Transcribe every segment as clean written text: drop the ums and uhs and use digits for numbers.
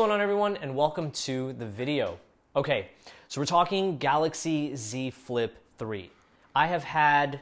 going on, everyone, and welcome to the video. Okay, so we're talking Galaxy Z Flip 3. I have had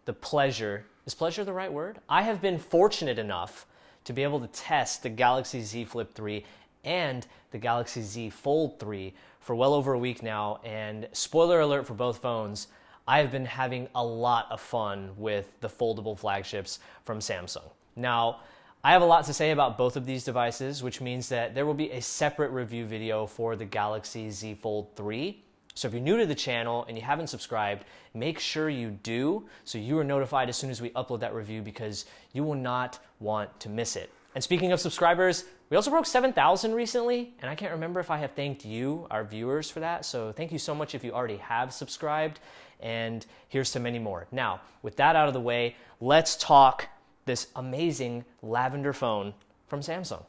the pleasure, is pleasure the right word? I have been fortunate enough to be able to test the Galaxy Z Flip 3 and the Galaxy Z Fold 3 for well over a week now, and spoiler alert for both phones, I have been having a lot of fun with the foldable flagships from Samsung. Now, I have a lot to say about both of these devices, which means that there will be a separate review video for the Galaxy Z Fold 3. So if you're new to the channel and you haven't subscribed, make sure you do so you are notified as soon as we upload that review, because you will not want to miss it. And speaking of subscribers, we also broke 7,000 recently, and I can't remember if I have thanked you, our viewers, for that. So thank you so much if you already have subscribed, and here's to many more. Now, with that out of the way, let's talk this amazing lavender phone from Samsung.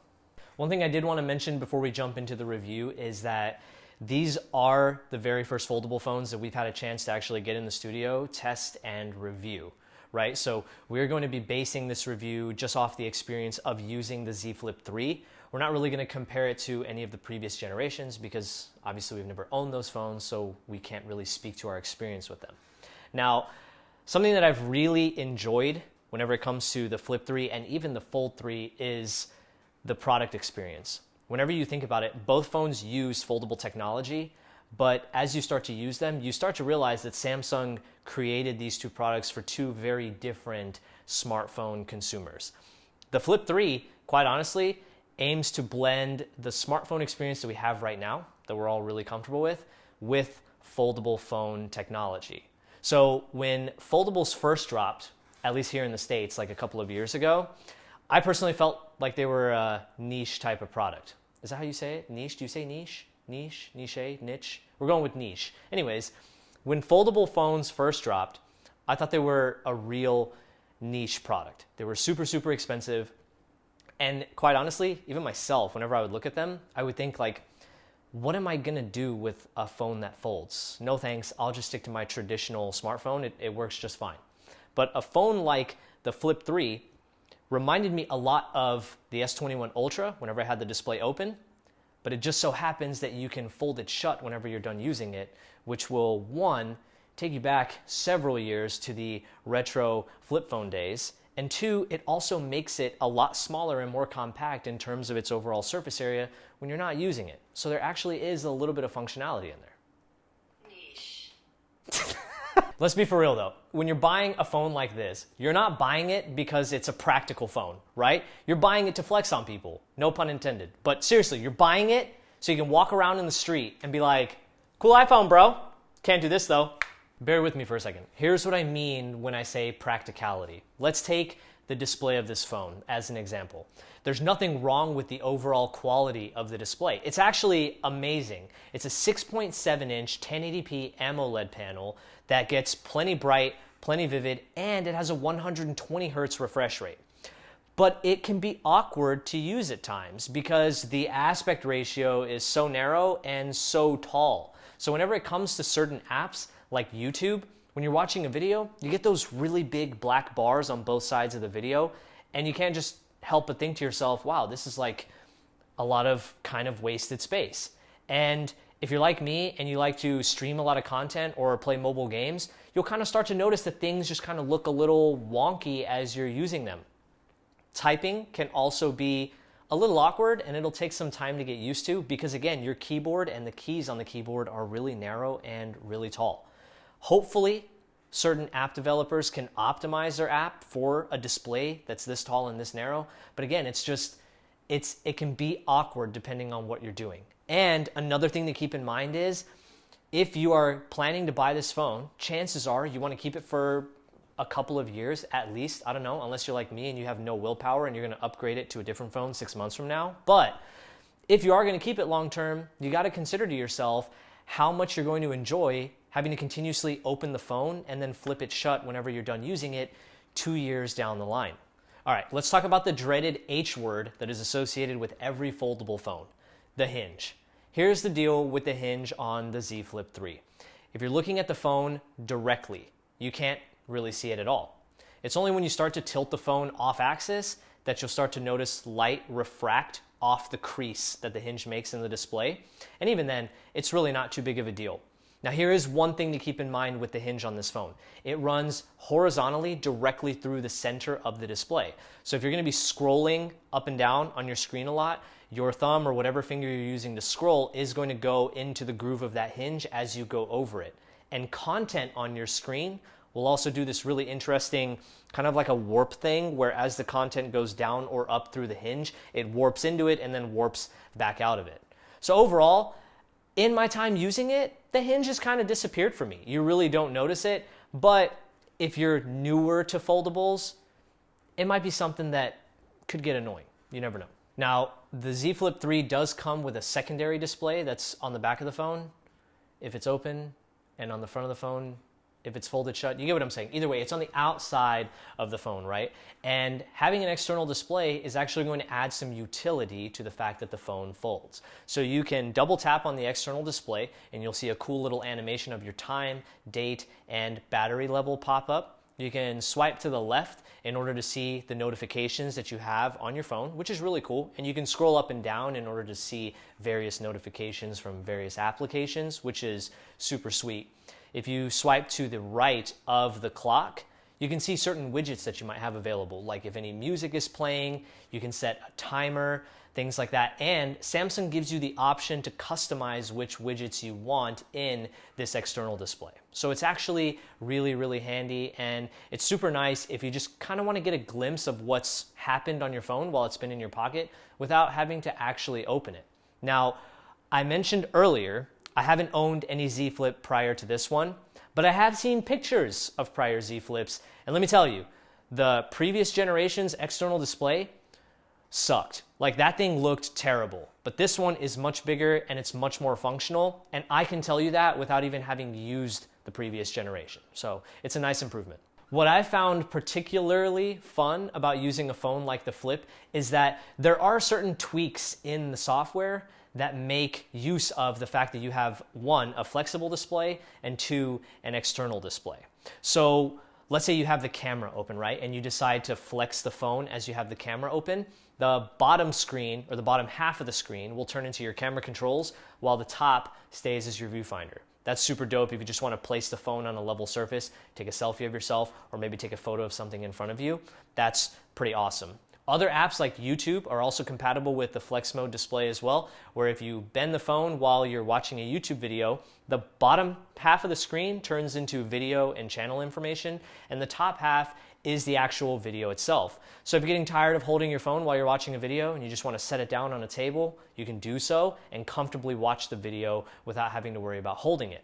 One thing I did want to mention before we jump into the review is that these are the very first foldable phones that we've had a chance to actually get in the studio, test, and review, right? So we're going to be basing this review just off the experience of using the Z Flip 3. We're not really going to compare it to any of the previous generations because obviously we've never owned those phones, so we can't really speak to our experience with them. Now, something that I've really enjoyed whenever it comes to the Flip 3 and even the Fold 3 is the product experience. Whenever you think about it, both phones use foldable technology, but as you start to use them, you start to realize that Samsung created these two products for two very different smartphone consumers. The Flip 3, quite honestly, aims to blend the smartphone experience that we have right now, that we're all really comfortable with foldable phone technology. So when foldables first dropped, at least here in the States, like a couple of years ago, I personally felt like they were a niche type of product. Is that how you say it? Niche? Do you say niche? Niche? Niche? We're going with niche. Anyways, when foldable phones first dropped, I thought they were a real niche product. They were super, super expensive. And quite honestly, even myself, whenever I would look at them, I would think like, what am I gonna do with a phone that folds? No thanks, I'll just stick to my traditional smartphone. It works just fine. But a phone like the Flip 3 reminded me a lot of the S21 Ultra whenever I had the display open, but it just so happens that you can fold it shut whenever you're done using it, which will, one, take you back several years to the retro flip phone days, and two, it also makes it a lot smaller and more compact in terms of its overall surface area when you're not using it. So there actually is a little bit of functionality in there. Niche. Let's be for real though. When you're buying a phone like this, you're not buying it because it's a practical phone, right? You're buying it to flex on people, no pun intended. But seriously, you're buying it so you can walk around in the street and be like, cool iPhone, bro. Can't do this though. Bear with me for a second. Here's what I mean when I say practicality. Let's take the display of this phone as an example. There's nothing wrong with the overall quality of the display. It's actually amazing. It's a 6.7-inch 1080p AMOLED panel that gets plenty bright, plenty vivid, and it has a 120 hertz refresh rate. But it can be awkward to use at times because the aspect ratio is so narrow and so tall. So whenever it comes to certain apps like YouTube, when you're watching a video, you get those really big black bars on both sides of the video, and you can't just help but think to yourself, wow, this is like a lot of kind of wasted space. And if you're like me and you like to stream a lot of content or play mobile games, you'll kind of start to notice that things just kind of look a little wonky as you're using them. Typing can also be a little awkward, and it'll take some time to get used to because, again, your keyboard and the keys on the keyboard are really narrow and really tall. Hopefully, certain app developers can optimize their app for a display that's this tall and this narrow. But again, it can be awkward depending on what you're doing. And another thing to keep in mind is if you are planning to buy this phone, chances are you want to keep it for a couple of years at least. I don't know, unless you're like me and you have no willpower and you're going to upgrade it to a different phone 6 months from now. But if you are going to keep it long term, you got to consider to yourself how much you're going to enjoy having to continuously open the phone and then flip it shut whenever you're done using it 2 years down the line. All right, let's talk about the dreaded H word that is associated with every foldable phone, the hinge. Here's the deal with the hinge on the Z Flip 3. If you're looking at the phone directly, you can't really see it at all. It's only when you start to tilt the phone off axis that you'll start to notice light refract off the crease that the hinge makes in the display. And even then, it's really not too big of a deal. Now here is one thing to keep in mind with the hinge on this phone. It runs horizontally directly through the center of the display. So if you're going to be scrolling up and down on your screen a lot, your thumb or whatever finger you're using to scroll is going to go into the groove of that hinge as you go over it. And content on your screen will also do this really interesting kind of like a warp thing where as the content goes down or up through the hinge, it warps into it and then warps back out of it. So overall, in my time using it, the hinge has kind of disappeared for me. You really don't notice it, but if you're newer to foldables, it might be something that could get annoying. You never know. Now, the Z Flip 3 does come with a secondary display that's on the back of the phone if it's open, and on the front of the phone if it's folded shut. You get what I'm saying? Either way, it's on the outside of the phone, right? And having an external display is actually going to add some utility to the fact that the phone folds. So you can double tap on the external display and you'll see a cool little animation of your time, date, and battery level pop up. You can swipe to the left in order to see the notifications that you have on your phone, which is really cool. And you can scroll up and down in order to see various notifications from various applications, which is super sweet. If you swipe to the right of the clock, you can see certain widgets that you might have available. Like if any music is playing, you can set a timer, things like that. And Samsung gives you the option to customize which widgets you want in this external display. So it's actually really, really handy, and it's super nice if you just kind of want to get a glimpse of what's happened on your phone while it's been in your pocket without having to actually open it. Now, I mentioned earlier, I haven't owned any Z Flip prior to this one, but I have seen pictures of prior Z Flips, and let me tell you, the previous generation's external display sucked. Like, that thing looked terrible, but this one is much bigger and it's much more functional, and I can tell you that without even having used the previous generation. So it's a nice improvement. What I found particularly fun about using a phone like the Flip is that there are certain tweaks in the software that make use of the fact that you have, one, a flexible display, and two, an external display. So let's say you have the camera open, right? And you decide to flex the phone as you have the camera open. The bottom screen, or the bottom half of the screen, will turn into your camera controls, while the top stays as your viewfinder. That's super dope if you just want to place the phone on a level surface, take a selfie of yourself, or maybe take a photo of something in front of you. That's pretty awesome. Other apps like YouTube are also compatible with the Flex Mode display as well, where if you bend the phone while you're watching a YouTube video, the bottom half of the screen turns into video and channel information, and the top half is the actual video itself. So if you're getting tired of holding your phone while you're watching a video and you just want to set it down on a table, you can do so and comfortably watch the video without having to worry about holding it.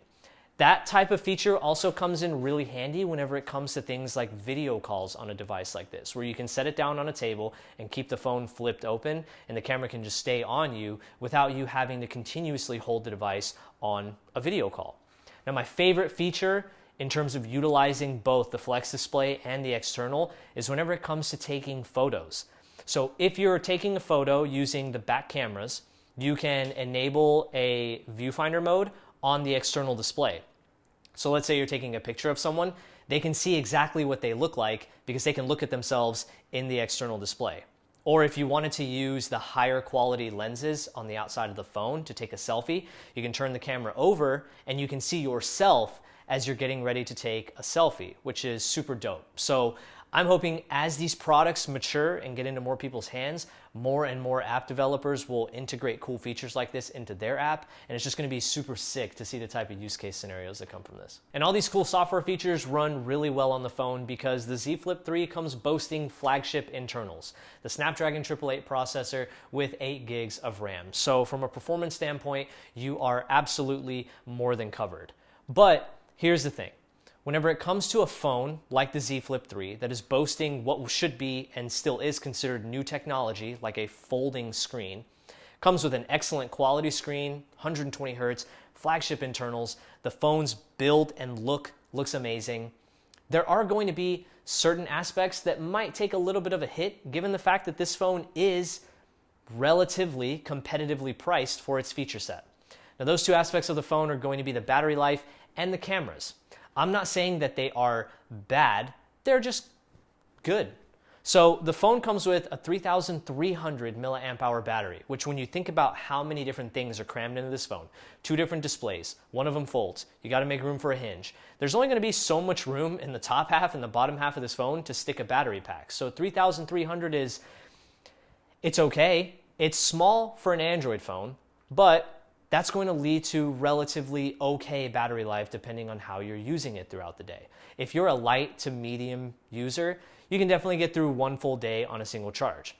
That type of feature also comes in really handy whenever it comes to things like video calls on a device like this, where you can set it down on a table and keep the phone flipped open and the camera can just stay on you without you having to continuously hold the device on a video call. Now, my favorite feature in terms of utilizing both the Flex display and the external is whenever it comes to taking photos. So if you're taking a photo using the back cameras, you can enable a viewfinder mode on the external display. So let's say you're taking a picture of someone, they can see exactly what they look like because they can look at themselves in the external display. Or if you wanted to use the higher quality lenses on the outside of the phone to take a selfie, you can turn the camera over and you can see yourself as you're getting ready to take a selfie, which is super dope. So I'm hoping as these products mature and get into more people's hands, more and more app developers will integrate cool features like this into their app, and it's just going to be super sick to see the type of use case scenarios that come from this. And all these cool software features run really well on the phone because the Z Flip 3 comes boasting flagship internals, the Snapdragon 888 processor with 8 gigs of RAM. So from a performance standpoint, you are absolutely more than covered. But here's the thing. Whenever it comes to a phone like the Z Flip 3 that is boasting what should be and still is considered new technology, like a folding screen, comes with an excellent quality screen, 120 hertz, flagship internals, the phone's build and looks amazing. There are going to be certain aspects that might take a little bit of a hit given the fact that this phone is relatively competitively priced for its feature set. Now, those two aspects of the phone are going to be the battery life and the cameras. I'm not saying that they are bad, they're just good. So the phone comes with a 3,300 milliamp hour battery, which when you think about how many different things are crammed into this phone, 2 different displays, one of them folds, you got to make room for a hinge. There's only going to be so much room in the top half and the bottom half of this phone to stick a battery pack. So 3,300 it's okay. It's small for an Android phone, but that's going to lead to relatively okay battery life depending on how you're using it throughout the day. If you're a light to medium user, you can definitely get through one full day on a single charge.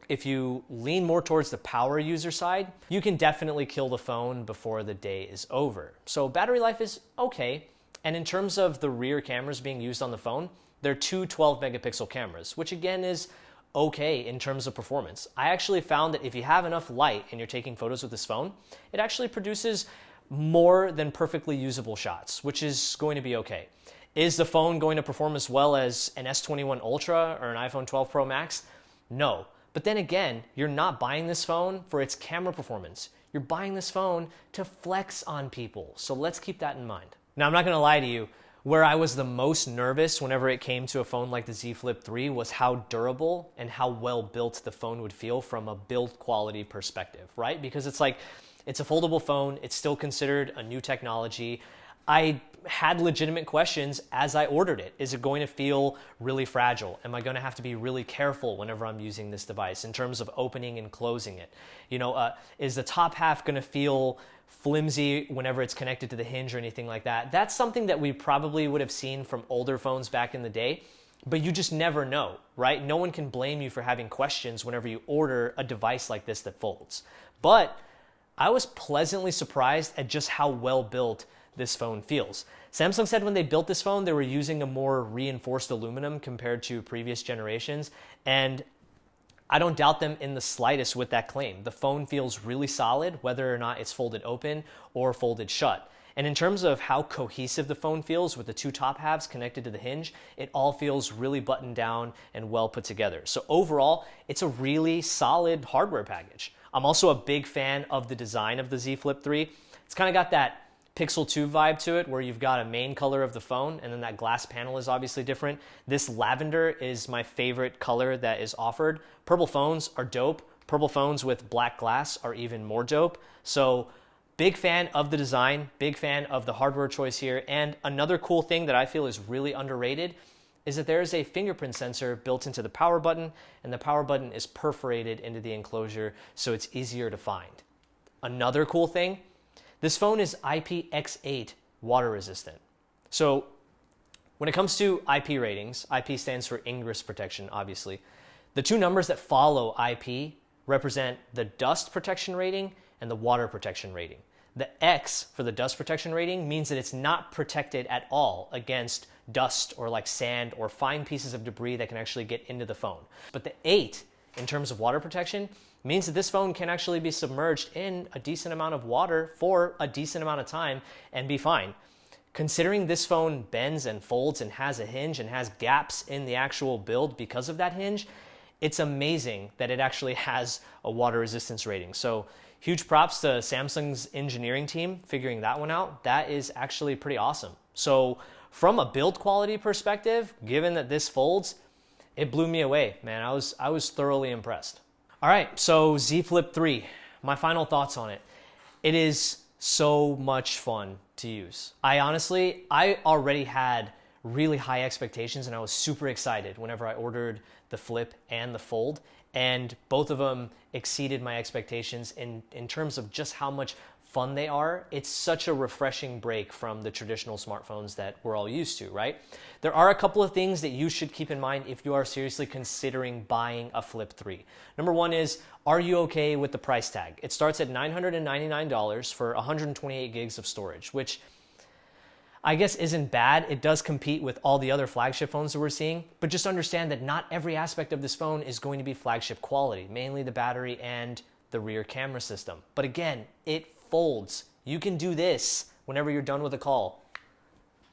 If you lean more towards the power user side, you can definitely kill the phone before the day is over. So battery life is okay. And in terms of the rear cameras being used on the phone, they're 2 12 megapixel cameras, which again is okay in terms of performance. I actually found that if you have enough light and you're taking photos with this phone, it actually produces more than perfectly usable shots, which is going to be okay. Is the phone going to perform as well as an S21 Ultra or an iPhone 12 Pro Max? No. But then again, you're not buying this phone for its camera performance. You're buying this phone to flex on people. So let's keep that in mind. Now, I'm not going to lie to you. Where I was the most nervous whenever it came to a phone like the Z Flip 3 was how durable and how well built the phone would feel from a build quality perspective, right? Because it's a foldable phone. It's still considered a new technology. I had legitimate questions as I ordered it. Is it going to feel really fragile? Am I going to have to be really careful whenever I'm using this device in terms of opening and closing it? Is the top half going to feel flimsy whenever it's connected to the hinge or anything like that? That's something that we probably would have seen from older phones back in the day, but you just never know, right? No one can blame you for having questions whenever you order a device like this that folds. But I was pleasantly surprised at just how well built this phone feels. Samsung said when they built this phone, they were using a more reinforced aluminum compared to previous generations, and I don't doubt them in the slightest with that claim. The phone feels really solid, whether or not it's folded open or folded shut. And in terms of how cohesive the phone feels with the 2 top halves connected to the hinge, it all feels really buttoned down and well put together. So overall, it's a really solid hardware package. I'm also a big fan of the design of the Z Flip 3. It's kind of got that Pixel 2 vibe to it, where you've got a main color of the phone, and then that glass panel is obviously different. This lavender is my favorite color that is offered. Purple phones are dope. Purple phones with black glass are even more dope. So big fan of the design, big fan of the hardware choice here. And another cool thing that I feel is really underrated is that there is a fingerprint sensor built into the power button, and the power button is perforated into the enclosure, so it's easier to find. Another cool thing, this phone is IPX8 water resistant. So when it comes to IP ratings, IP stands for ingress protection, obviously. The 2 numbers that follow IP represent the dust protection rating and the water protection rating. The X for the dust protection rating means that it's not protected at all against dust or like sand or fine pieces of debris that can actually get into the phone. But the 8 in terms of water protection means that this phone can actually be submerged in a decent amount of water for a decent amount of time and be fine. Considering this phone bends and folds and has a hinge and has gaps in the actual build because of that hinge, it's amazing that it actually has a water resistance rating. So huge props to Samsung's engineering team figuring that one out. That is actually pretty awesome. So from a build quality perspective, given that this folds, it blew me away, man. I was thoroughly impressed. All right, so Z Flip 3, my final thoughts on it. It is so much fun to use. I already had really high expectations, and I was super excited whenever I ordered the Flip and the Fold, and both of them exceeded my expectations in terms of just how much fun they are. It's such a refreshing break from the traditional smartphones that we're all used to, right? There are a couple of things that you should keep in mind if you are seriously considering buying a Flip 3. Number one is, are you okay with the price tag? It starts at $999 for 128 gigs of storage, which I guess isn't bad. It does compete with all the other flagship phones that we're seeing, but just understand that not every aspect of this phone is going to be flagship quality, mainly the battery and the rear camera system. But again, it folds. You can do this whenever you're done with a call.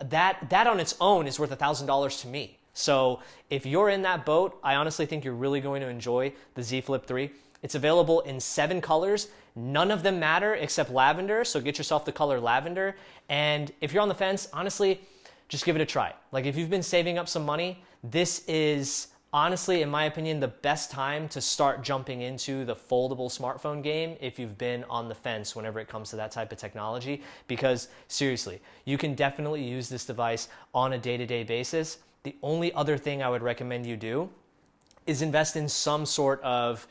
That on its own is worth $1,000 to me. So if you're in that boat, I honestly think you're really going to enjoy the Z Flip 3. It's available in 7 colors. None of them matter except lavender, so get yourself the color lavender. And if you're on the fence, honestly, just give it a try. Like if you've been saving up some money, this is honestly, in my opinion, the best time to start jumping into the foldable smartphone game if you've been on the fence whenever it comes to that type of technology, because seriously, you can definitely use this device on a day-to-day basis. The only other thing I would recommend you do is invest in some sort of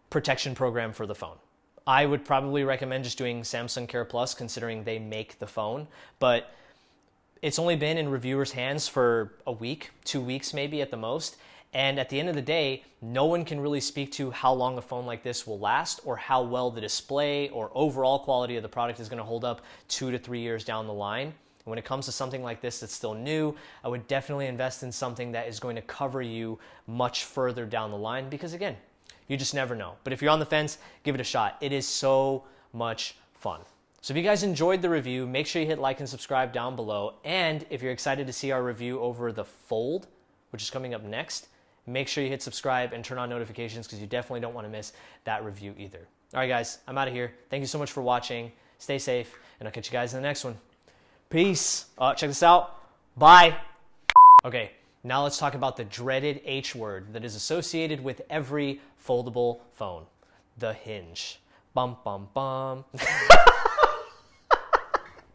protection program for the phone. I would probably recommend just doing Samsung Care Plus, considering they make the phone, but it's only been in reviewers' hands for a week, 2 weeks maybe at the most. And at the end of the day, no one can really speak to how long a phone like this will last or how well the display or overall quality of the product is going to hold up 2 to 3 years down the line. When it comes to something like this that's still new, I would definitely invest in something that is going to cover you much further down the line, because again, you just never know. But if you're on the fence, give it a shot. It is so much fun. So if you guys enjoyed the review, make sure you hit like and subscribe down below. And if you're excited to see our review over the Fold, which is coming up next, make sure you hit subscribe and turn on notifications, because you definitely don't want to miss that review either. All right, guys, I'm out of here. Thank you so much for watching. Stay safe, and I'll catch you guys in the next one. Peace. Check this out. Bye. Okay, now let's talk about the dreaded H word that is associated with every foldable phone: the hinge. Bum, bum, bum.